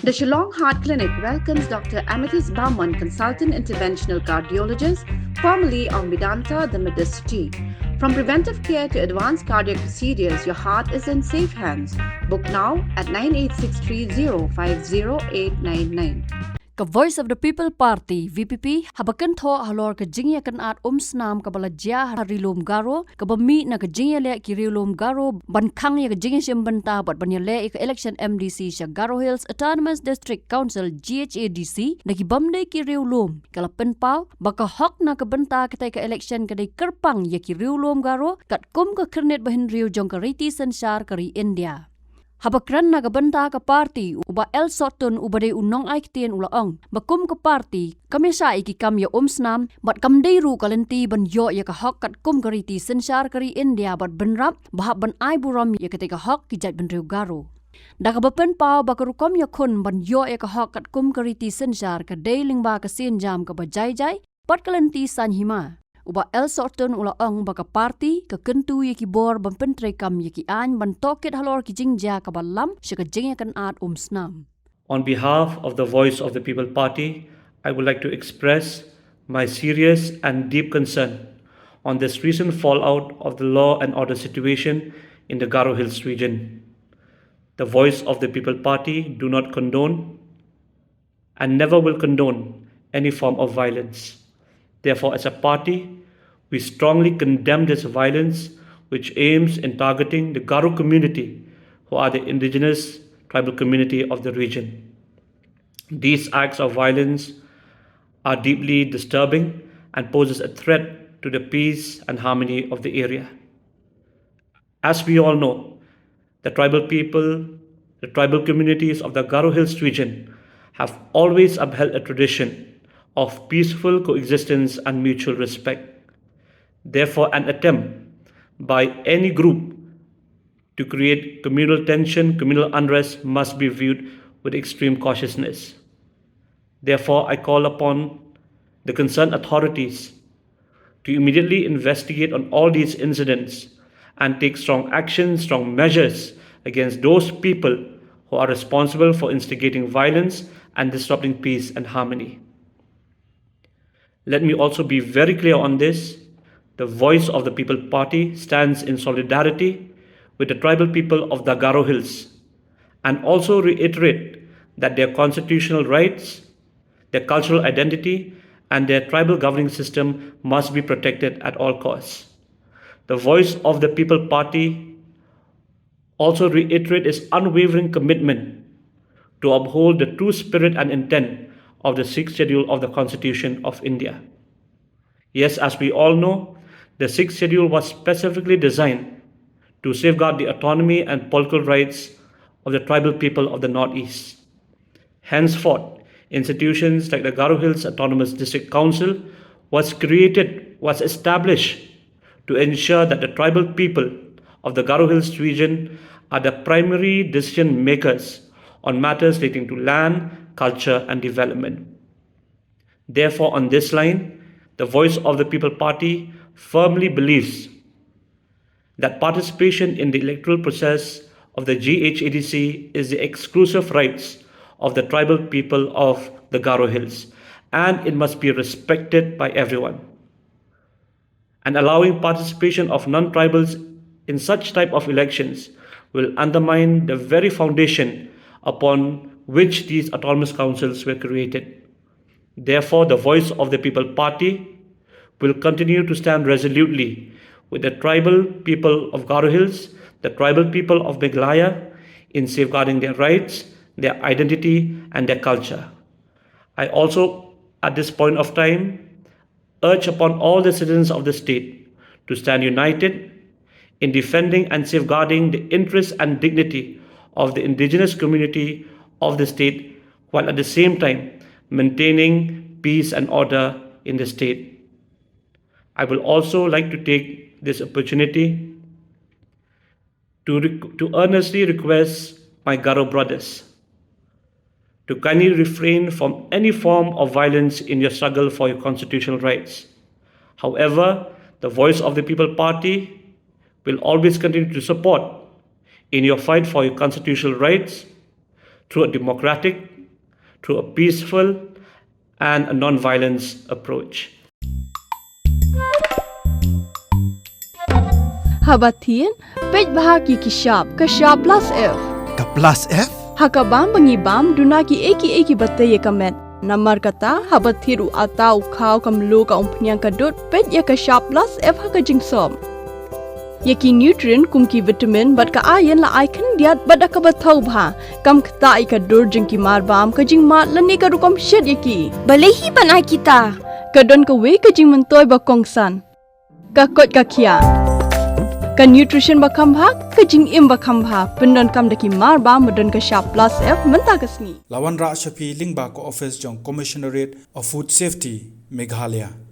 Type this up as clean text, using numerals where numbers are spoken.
The Shillong Heart Clinic welcomes Dr. Amethyst Bauman, consultant interventional cardiologist, formerly of Medanta, the Medicity. From preventive care to advanced cardiac procedures, your heart is in safe hands. Book now at 9863050899. Ka Voice of the People Party VPP habakan tho halor ka jingya kan at Um-Snam ka balajya harilom Garo ka bami na ka jingya le kirilom Garo bankhang ya ka jingya simbanta bat banyale ka election MDC sya Garo Hills Autonomous District Council GHADC na kibamde kirilom kala penpaw baka hok na ka benta kita ka election kadai kerpang ya kirilom Garo kat kum ka kernet bahin Rio Jong ka Riti Synshar kari India. Habakran na gabanta ka party uba Elekshon uba de unong aiktien ulaong bakum ka party kami sa ikikam ya Um-Snam bat kamdei ru kalenti ban yo ya ka hok kat kum kariti Synshar kari India bat benrap bahap ban ai buram ya ketika hok kijat ban Rio Garo. Daga bapen pau bakarukom ya kun ban yo ya ka hok kat kum kariti Synshar ka deiling ba ka sinjam ka bajai-jai pat kalenti sanhima. Uba Elekshon ulaong baka party ka kentu ya ki bor ban pentrekam ya ki an ban toket halor ki jingja ka balam sya ka jingya kan at Um-Snam. On behalf of the Voice of the People Party, I would like to express my serious and deep concern on this recent fallout of the law and order situation in the Garo Hills region. The Voice of the People Party do not condone and never will condone any form of violence. Therefore, as a party, we strongly condemn this violence which aims in targeting the Garo community, who are the indigenous tribal community of the region. These acts of violence are deeply disturbing and poses a threat to the peace and harmony of the area. As we all know, the tribal people, the tribal communities of the Garo Hills region have always upheld a tradition of peaceful coexistence and mutual respect. Therefore, an attempt by any group to create communal tension, communal unrest must be viewed with extreme cautiousness. Therefore, I call upon the concerned authorities to immediately investigate on all these incidents and take strong action, strong measures against those people who are responsible for instigating violence and disrupting peace and harmony. Let me also be very clear on this. The Voice of the People Party stands in solidarity with the tribal people of the Garo Hills and also reiterate that their constitutional rights, their cultural identity, and their tribal governing system must be protected at all costs. The Voice of the People Party also reiterate its unwavering commitment to uphold the true spirit and intent of the 6th schedule of the Constitution of India. Yes, as we all know, the 6th schedule was specifically designed to safeguard the autonomy and political rights of the tribal people of the Northeast. Henceforth, institutions like the Garo Hills Autonomous District Council was established to ensure that the tribal people of the Garo Hills region are the primary decision makers on matters relating to land, culture, and development. Therefore, on this line, the Voice of the People Party firmly believes that participation in the electoral process of the GHADC is the exclusive rights of the tribal people of the Garo Hills, and it must be respected by everyone. And allowing participation of non-tribals in such type of elections will undermine the very foundation upon which these autonomous councils were created. Therefore, the Voice of the People Party will continue to stand resolutely with the tribal people of Garo Hills, the tribal people of Meghalaya, in safeguarding their rights, their identity, and their culture. I also, at this point of time, urge upon all the citizens of the state to stand united in defending and safeguarding the interests and dignity of the indigenous community of the state, while at the same time maintaining peace and order in the state. I will also like to take this opportunity to earnestly request my Garo brothers to kindly refrain from any form of violence in your struggle for your constitutional rights. However, the Voice of the People Party will always continue to support in your fight for your constitutional rights through a democratic, through a peaceful and a non-violence approach. Habatin, pej bahagi kashab plus F. Ka plus F? Hakabam bangibam dunaki eki batay kamet. Namar kata habathiru atau kau kamlu ka umpnyang kadut pej ya kashab plus F hakajing som. Yaki nutrient kumki vitamin bat ka ayan la icon diat bat akabatau bha. Kam kata ikadur jengki marbam kajing mat lani karukam shed yaki. Balehi banai kita. Kadon ka we kajing mentoy bakongsan. Kakot kakia. Ka nutrition bakam bha kajing im bakam bha pendon kam daki marba medon ka sharp plus F menta kasni. Lawan Ra Shafi Lingba ko office jong Commissionerate of Food Safety Meghalaya.